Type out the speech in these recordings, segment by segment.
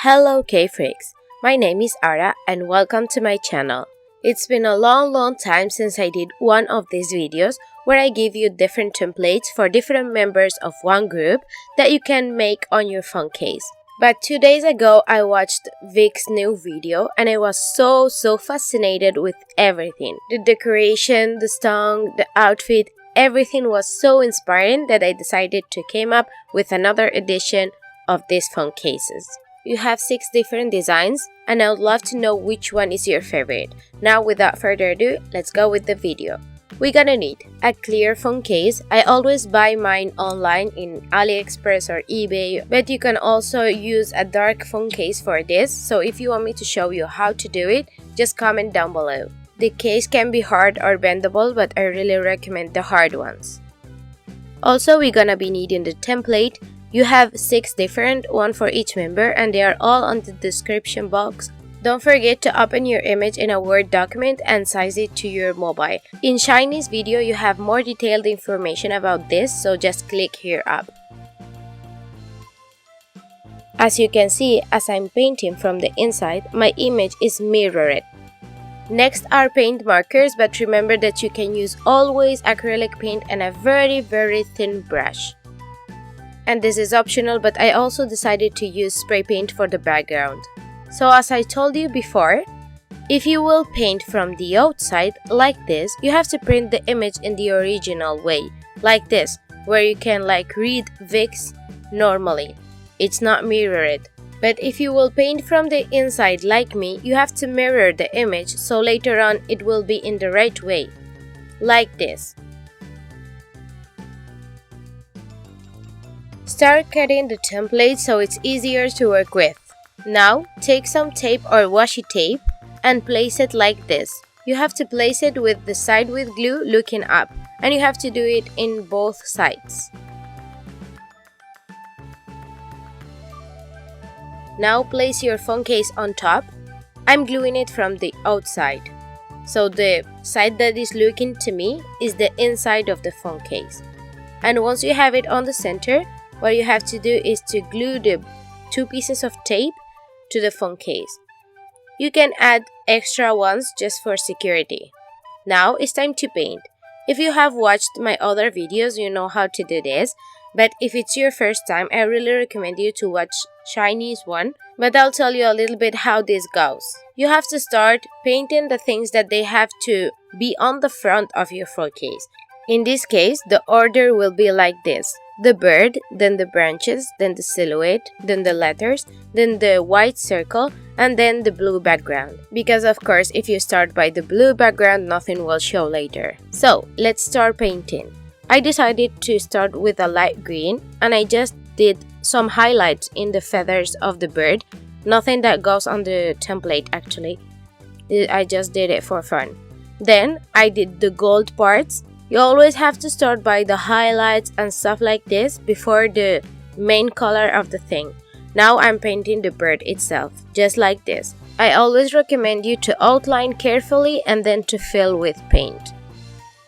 Hello K-freaks, my name is Ara and welcome to my channel. It's been a long time since I did one of these videos where I give you different templates for different members of one group that you can make on your phone case. But 2 days ago I watched VIXX's new video and I was so fascinated with everything. The decoration, the song, the outfit, everything was so inspiring that I decided to come up with another edition of these phone cases. You have 6 different designs and I would love to know which one is your favorite. Now without further ado, let's go with the video. We're gonna need a clear phone case. I always buy mine online in AliExpress or eBay, but you can also use a dark phone case for this, so if you want me to show you how to do it, just comment down below. The case can be hard or bendable, but I really recommend the hard ones. Also, we're gonna be needing the template. You have 6 different, one for each member, and they are all on the description box. Don't forget to open your image in a Word document and size it to your mobile. In Shiny's video, you have more detailed information about this, so just click here up. As you can see, as I'm painting from the inside, my image is mirrored. Next are paint markers, but remember that you can use always acrylic paint and a very thin brush. And this is optional, but I also decided to use spray paint for the background. So as I told you before, if you will paint from the outside like this, you have to print the image in the original way, like this, where you can read VIXX normally. It's not mirrored. But if you will paint from the inside like me, you have to mirror the image, so later on it will be in the right way, like this. Start cutting the template so it's easier to work with. Now, take some tape or washi tape and place it like this. You have to place it with the side with glue looking up, and you have to do it in both sides. Now place your phone case on top. I'm gluing it from the outside, so the side that is looking to me is the inside of the phone case. And once you have it on the center, what you have to do is to glue the 2 pieces of tape to the phone case. You can add extra ones just for security. Now it's time to paint. If you have watched my other videos, you know how to do this, but if it's your first time, I really recommend you to watch Shiny's one, but I'll tell you a little bit how this goes. You have to start painting the things that they have to be on the front of your phone case. In this case, the order will be like this: the bird, then the branches, then the silhouette, then the letters, then the white circle, and then the blue background. Because of course, if you start by the blue background, nothing will show later. So, let's start painting. I decided to start with a light green, and I just did some highlights in the feathers of the bird. Nothing that goes on the template actually. I just did it for fun. Then, I did the gold parts. You always have to start by the highlights and stuff like this before the main color of the thing. Now I'm painting the bird itself, just like this. I always recommend you to outline carefully and then to fill with paint.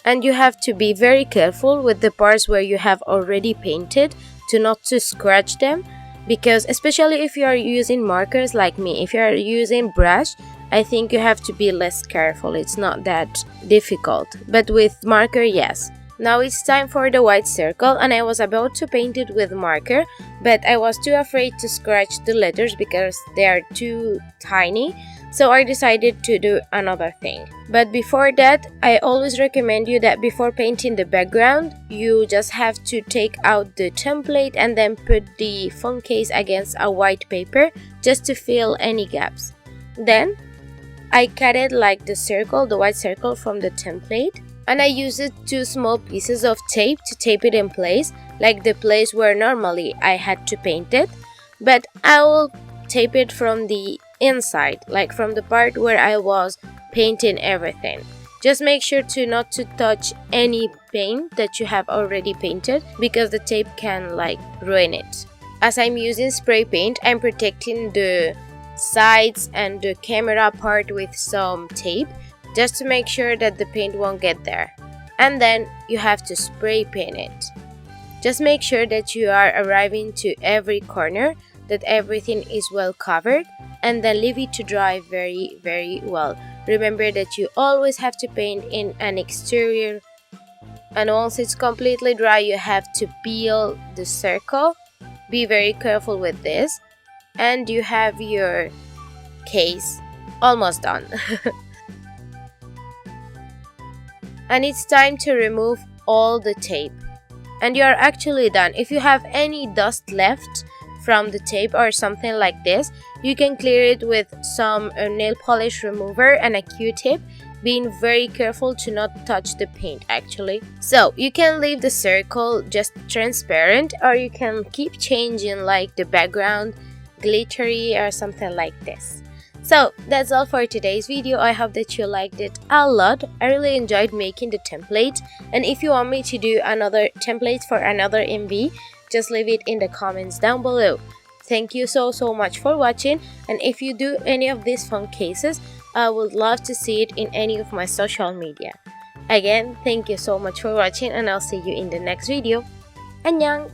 And you have to be very careful with the parts where you have already painted to not to scratch them, because especially if you are using markers like me, if you are using brush, I think you have to be less careful. It's not that difficult, but with marker, yes. Now it's time for the white circle, and I was about to paint it with marker, but I was too afraid to scratch the letters because they are too tiny, so I decided to do another thing. But before that, I always recommend you that before painting the background, you just have to take out the template and then put the phone case against a white paper just to fill any gaps. Then I cut it like the circle, the white circle from the template, and I used 2 small pieces of tape to tape it in place, like the place where normally I had to paint it, but I will tape it from the inside, like from the part where I was painting everything. Just make sure to not to touch any paint that you have already painted, because the tape can ruin it. As I'm using spray paint, I'm protecting the sides and the camera part with some tape just to make sure that the paint won't get there. And then you have to spray paint it. Just make sure that you are arriving to every corner that everything is well covered, and then leave it to dry very well. Remember that you always have to paint in an exterior, and once it's completely dry you have to peel the circle. Be very careful with this, and you have your case almost done. And it's time to remove all the tape, and you are actually done. If you have any dust left from the tape or something like this, you can clear it with some nail polish remover and a Q-tip, being very careful to not touch the paint actually. So you can leave the circle just transparent, or you can keep changing like the background glittery or something like this. So that's all for today's video. I hope that you liked it a lot. I really enjoyed making the template, and if you want me to do another template for another MV, just leave it in the comments down below. Thank you so much for watching, and if you do any of these phone cases, I would love to see it in any of my social media. Again, thank you so much for watching, and I'll see you in the next video. Annyeong!